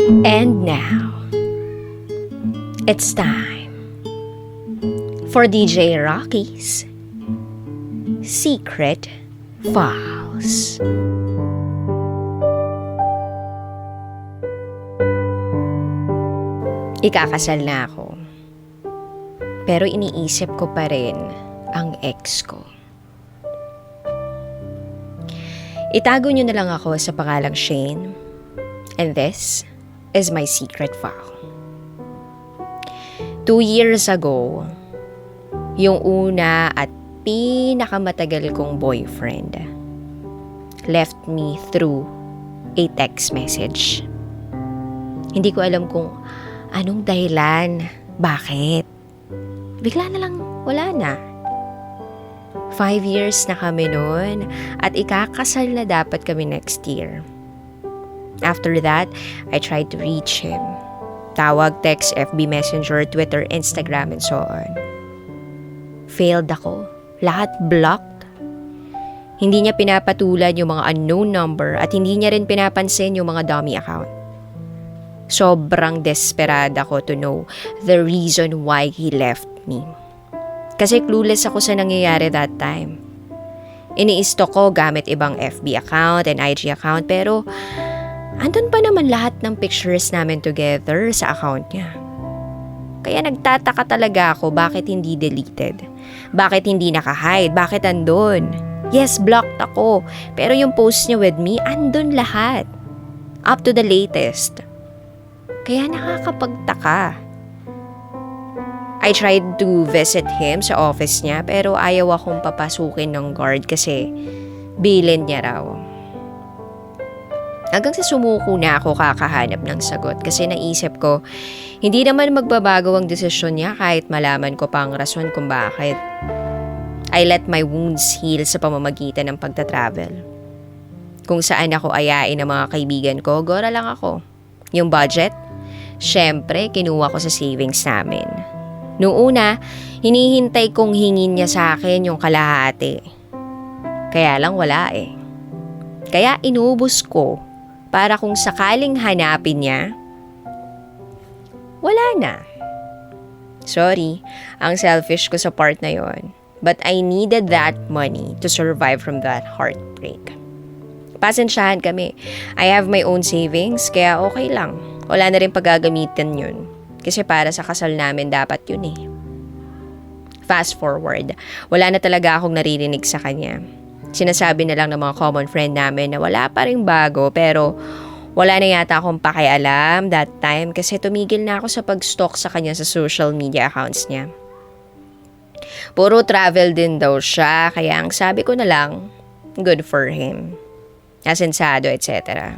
And now, it's time for DJ Rocky's Secret Files. Ikakasal na ako. Pero iniisip ko pa rin ang ex ko. Itago niyo na lang ako sa pangalang Shane. And this is my secret file. 2 years ago, yung una at pinakamatagal kong boyfriend left me through a text message. Hindi ko alam kung anong dahilan, bakit. Bigla na lang wala na. 5 years na kami noon at ikakasal na dapat kami next year. After that, I tried to reach him. Tawag, text, FB Messenger, Twitter, Instagram, and so on. Failed ako. Lahat blocked. Hindi niya pinapatulan yung mga unknown number at hindi niya rin pinapansin yung mga dummy account. Sobrang desperada ko to know the reason why he left me. Kasi clueless ako sa nangyayari that time. Ini-stalk ko gamit ibang FB account and IG account pero andun pa naman lahat ng pictures namin together sa account niya. Kaya nagtataka talaga ako bakit hindi deleted. Bakit hindi naka-hide? Bakit andun? Yes, blocked ako. Pero yung post niya with me, andun lahat. Up to the latest. Kaya nakakapagtaka. I tried to visit him sa office niya pero ayaw akong papasukin ng guard kasi bilin niya raw. Hanggang sa sumuko na ako kakahanap ng sagot kasi naisip ko, hindi naman magbabago ang desisyon niya kahit malaman ko pa ang rason kung bakit. I let my wounds heal sa pamamagitan ng pagta-travel. Kung saan ako ayain ng mga kaibigan ko, gora lang ako. Yung budget, syempre kinuha ko sa savings namin. Noong una, hinihintay kong hingin niya sa akin yung kalahati. Kaya lang wala eh. Kaya inubos ko para kung sakaling hanapin niya, wala na. Sorry, ang selfish ko sa part na yon. But I needed that money to survive from that heartbreak. Pasensyahan kami. I have my own savings, kaya okay lang. Wala na rin paggagamitin yun. Kasi para sa kasal namin dapat yun eh. Fast forward, wala na talaga akong naririnig sa kanya. Sinasabi na lang ng mga common friend namin na wala pa ring bago pero wala na yata akong pakialam that time kasi tumigil na ako sa pag-stalk sa kanya sa social media accounts niya. Puro travel din daw siya kaya ang sabi ko na lang, good for him. Asensado, etc.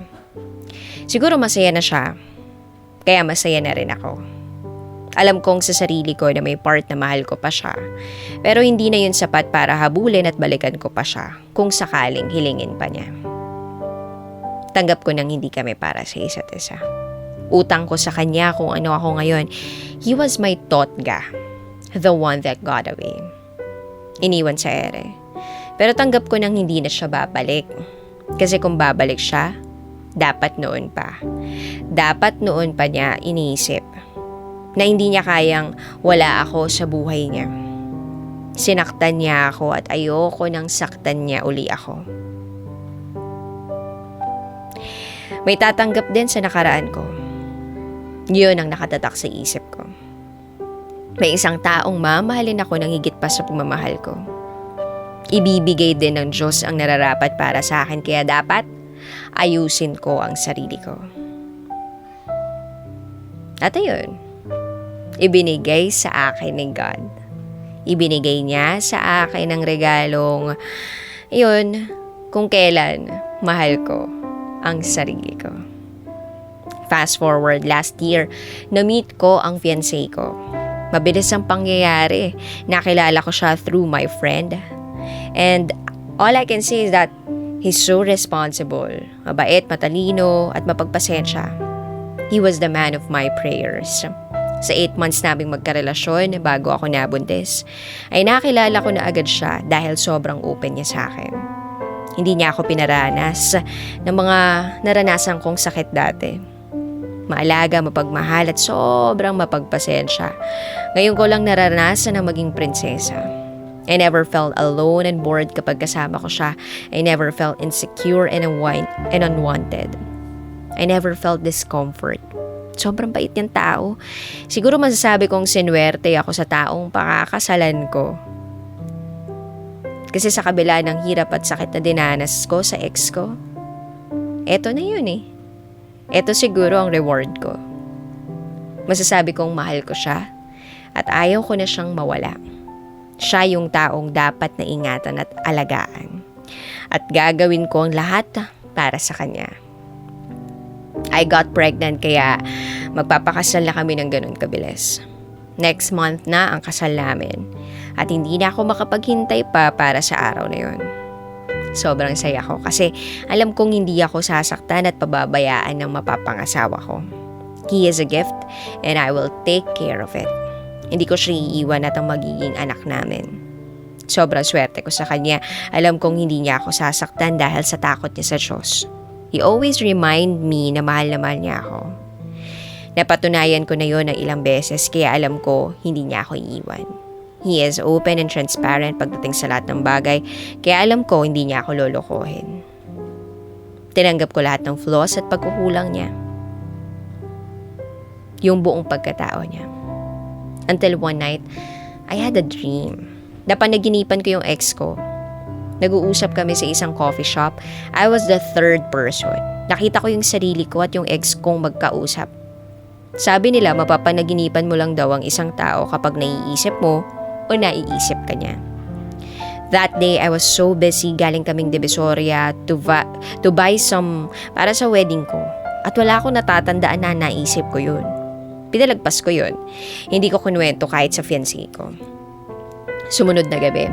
Siguro masaya na siya, kaya masaya na rin ako. Alam kong sa sarili ko na may part na mahal ko pa siya. Pero hindi na yun sapat para habulin at balikan ko pa siya kung sakaling hilingin pa niya. Tanggap ko nang hindi kami para sa isa't isa. Utang ko sa kanya kung ano ako ngayon. He was my totga. The one that got away. Iniwan sa ere. Pero tanggap ko nang hindi na siya babalik. Kasi kung babalik siya, dapat noon pa. Dapat noon pa niya iniisip na hindi niya kayang wala ako sa buhay niya. Sinaktan niya ako at ayoko nang saktan niya uli ako. May tatanggap din sa nakaraan ko. Yun ang nakatatak sa isip ko. May isang taong mamahalin ako ng higit pa sa pagmamahal ko. Ibibigay din ng Diyos ang nararapat para sa akin kaya dapat ayusin ko ang sarili ko. At ayun, ibinigay sa akin ni God. Ibinigay niya sa akin ng regalong, yun, kung kailan mahal ko ang sarili ko. Fast forward, last year, na-meet ko ang fiancé ko. Mabilis ang pangyayari. Nakilala ko siya through my friend. And all I can say is that he's so responsible, mabait, matalino, at mapagpasensya. He was the man of my prayers. Sa 8 months naming magkarelasyon bago ako nabuntis, ay nakilala ko na agad siya dahil sobrang open niya sa akin. Hindi niya ako pinaranas ng mga naranasan kong sakit dati. maalaga, mapagmahal at sobrang mapagpasensya. Ngayon ko lang naranasan na maging prinsesa. I never felt alone and bored kapag kasama ko siya. I never felt insecure and unwanted. I never felt discomfort. Sobrang bait niyang tao. Siguro masasabi kong sinuwerte ako sa taong pakakasalan ko. Kasi sa kabila ng hirap at sakit na dinanas ko sa ex ko, eto na yun eh. Eto siguro ang reward ko. Masasabi kong mahal ko siya at ayaw ko na siyang mawala. Siya yung taong dapat na ingatan at alagaan. At gagawin ko ang lahat para sa kanya. I got pregnant kaya magpapakasal na kami ng ganun kabilis. Next month na ang kasal namin. At hindi na ako makapaghintay pa para sa araw na yun. Sobrang saya ko kasi alam kong hindi ako sasaktan at pababayaan ng mapapangasawa ko. He is a gift and I will take care of it. Hindi ko siya iiwan at ang magiging anak namin. Sobrang swerte ko sa kanya. Alam kong hindi niya ako sasaktan dahil sa takot niya sa Diyos. He always remind me na mahal niya ako. Napatunayan ko na yon ng ilang beses kaya alam ko hindi niya ako iiwan. He is open and transparent pagdating sa lahat ng bagay kaya alam ko hindi niya ako lolokohin. Tinanggap ko lahat ng flaws at pagkukulang niya. Yung buong pagkatao niya. Until one night, I had a dream. Napanaginipan ko yung ex ko. Nag-uusap kami sa isang coffee shop. I was the third person. Nakita ko yung sarili ko at yung ex kong magkausap. Sabi nila, mapapanaginipan mo lang daw ang isang tao kapag naiisip mo o naiisip ka niya. That day, I was so busy. Galing kaming Divisoria to buy some para sa wedding ko. At wala akong natatandaan na naisip ko yun. Pinalagpas ko yun. Hindi ko kunwento kahit sa fiancé ko. Sumunod na gabi.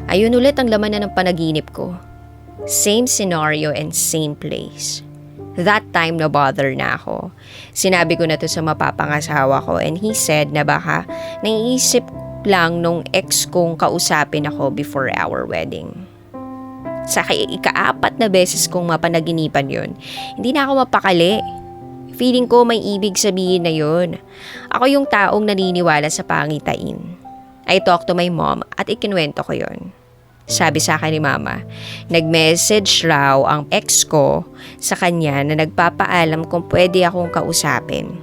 Ayun ulit ang laman na ng panaginip ko. Same scenario and same place. That time na bother na ako. Sinabi ko na to sa mapapangasawa ko and he said na baka naiisip lang nung ex kong kausapin ako before our wedding. Sa ika-4 na beses kong mapanaginipan yun, hindi na ako mapakali. Feeling ko may ibig sabihin na yun. Ako yung taong naniniwala sa pangitain. I talked to my mom at ikinuwento ko yun. Sabi sa akin ni mama, nag-message raw ang ex ko sa kanya na nagpapaalam kung pwede akong kausapin.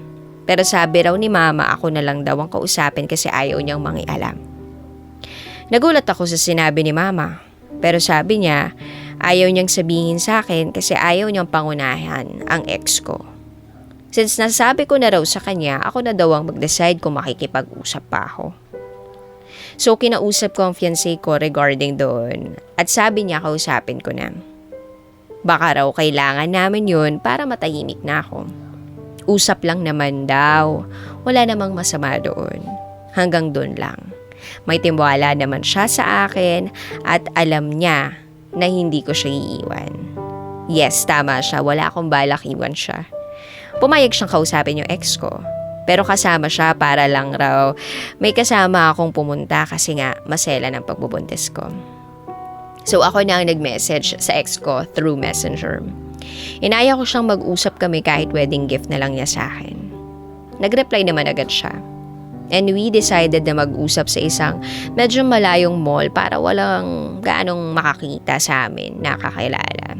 Pero sabi raw ni mama ako na lang daw ang kausapin kasi ayaw niyang mangialam. Nagulat ako sa sinabi ni mama. Pero sabi niya, ayaw niyang sabihin sa akin kasi ayaw niyang pangunahan ang ex ko. Since nasabi ko na raw sa kanya, ako na daw ang mag-decide kung makikipag-usap pa ako. So, kinausap ko ang fiancé ko regarding doon at sabi niya kausapin ko na. Baka raw kailangan namin yun para matahimik na ako. Usap lang naman daw. Wala namang masama doon. Hanggang doon lang. May tiwala naman siya sa akin at alam niya na hindi ko siya iiwan. Yes, tama siya. Wala akong balak iwan siya. Pumayag siyang kausapin yung ex ko. Pero kasama siya para lang raw may kasama akong pumunta kasi nga masela ng pagbubuntis ko. So ako na ang nag-message sa ex ko through Messenger. Inaya ko siyang mag-usap kami kahit wedding gift na lang niya sa akin. Nag-reply naman agad siya. And we decided na mag-usap sa isang medyo malayong mall para walang gaanong makakita sa amin na kakilala.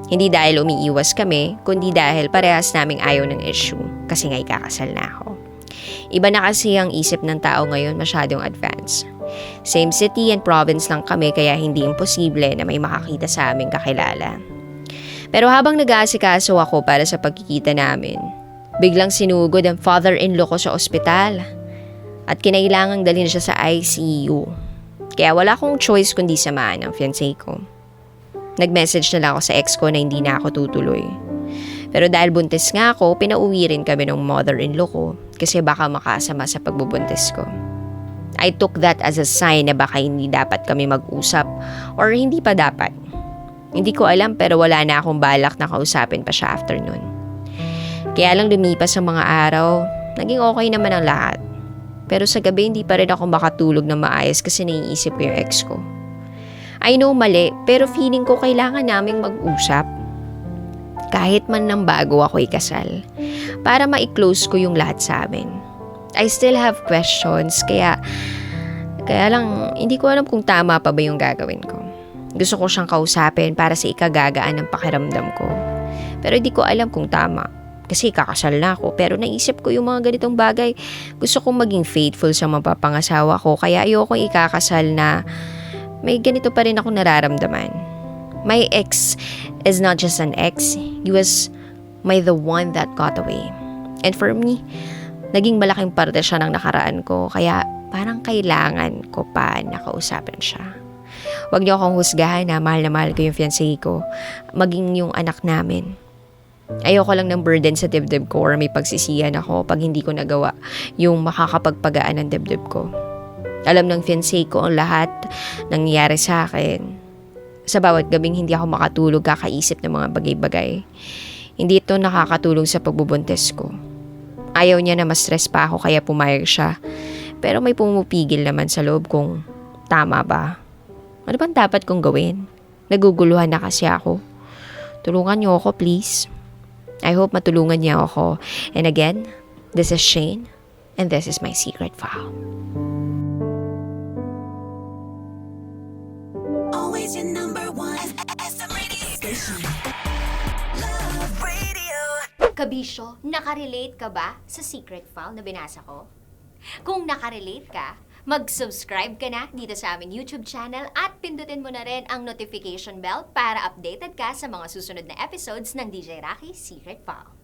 Hindi dahil umiiwas kami, kundi dahil parehas naming ayaw ng issue kasi nga ikakasal na ako. Iba na kasi ang isip ng tao ngayon, masyadong advance. Same city and province lang kami kaya hindi imposible na may makakita sa aming kakilala. Pero habang nag-aasikaso ako para sa pagkikita namin, biglang sinugod ang father-in-law ko sa ospital at kinailangang dalhin siya sa ICU. Kaya wala akong choice kundi samahan ang fiancé ko. Nag-message na lang ako sa ex ko na hindi na ako tutuloy. Pero dahil buntis nga ako, pinauwi rin kami ng mother-in-law ko kasi baka makasama sa pagbubuntis ko. I took that as a sign na baka hindi dapat kami mag-usap or hindi pa dapat. Hindi ko alam pero wala na akong balak na kausapin pa siya after nun. Kaya lang lumipas ang mga araw, naging okay naman ang lahat. Pero sa gabi hindi pa rin ako makatulog na maayos kasi naiisip ko yung ex ko. I know mali, pero feeling ko kailangan naming mag-usap. Kahit man nang bago ako ikasal. para ma-close ko yung lahat sa amin. I still have questions, kaya lang hindi ko alam kung tama pa ba yung gagawin ko. Gusto ko siyang kausapin para sa ikagagaan ng pakiramdam ko. Pero hindi ko alam kung tama. Kasi kakasal na ako. Pero naisip ko yung mga ganitong bagay. Gusto kong maging faithful sa mapapangasawa ko. Kaya ayokong ikakasal na may ganito pa rin ako nararamdaman. My ex is not just an ex. He was the one that got away. And for me, naging malaking parte siya ng nakaraan ko. Kaya parang kailangan ko pa nakausapin siya. Huwag niyo akong husgahan na mahal ko yung fiancé ko. Maging yung anak namin. Ayoko lang ng burden sa dibdib ko or may pagsisiyan ako pag hindi ko nagawa yung makakapagpagaan ng dibdib ko. Alam ng fiancé ko ang lahat nangyayari sa akin. Sa bawat gabing hindi ako makatulog kakaisip ng mga bagay-bagay. Hindi ito nakakatulong sa pagbubuntis ko. Ayaw niya na ma-stress pa ako kaya pumayag siya. Pero may pumupigil naman sa loob kung tama ba. Ano bang dapat kong gawin? Naguguluhan na kasi ako. Tulungan niyo ako, please. I hope matulungan niya ako. And again, this is Shane, and this is my secret file. Always your number one SM radio station. Love Radio. Kabisyo, nakarelate ka ba sa secret file na binasa ko? Kung nakarelate ka, mag-subscribe ka na dito sa aming YouTube channel at pindutin mo na rin ang notification bell para updated ka sa mga susunod na episodes ng DJ Raki Secret File.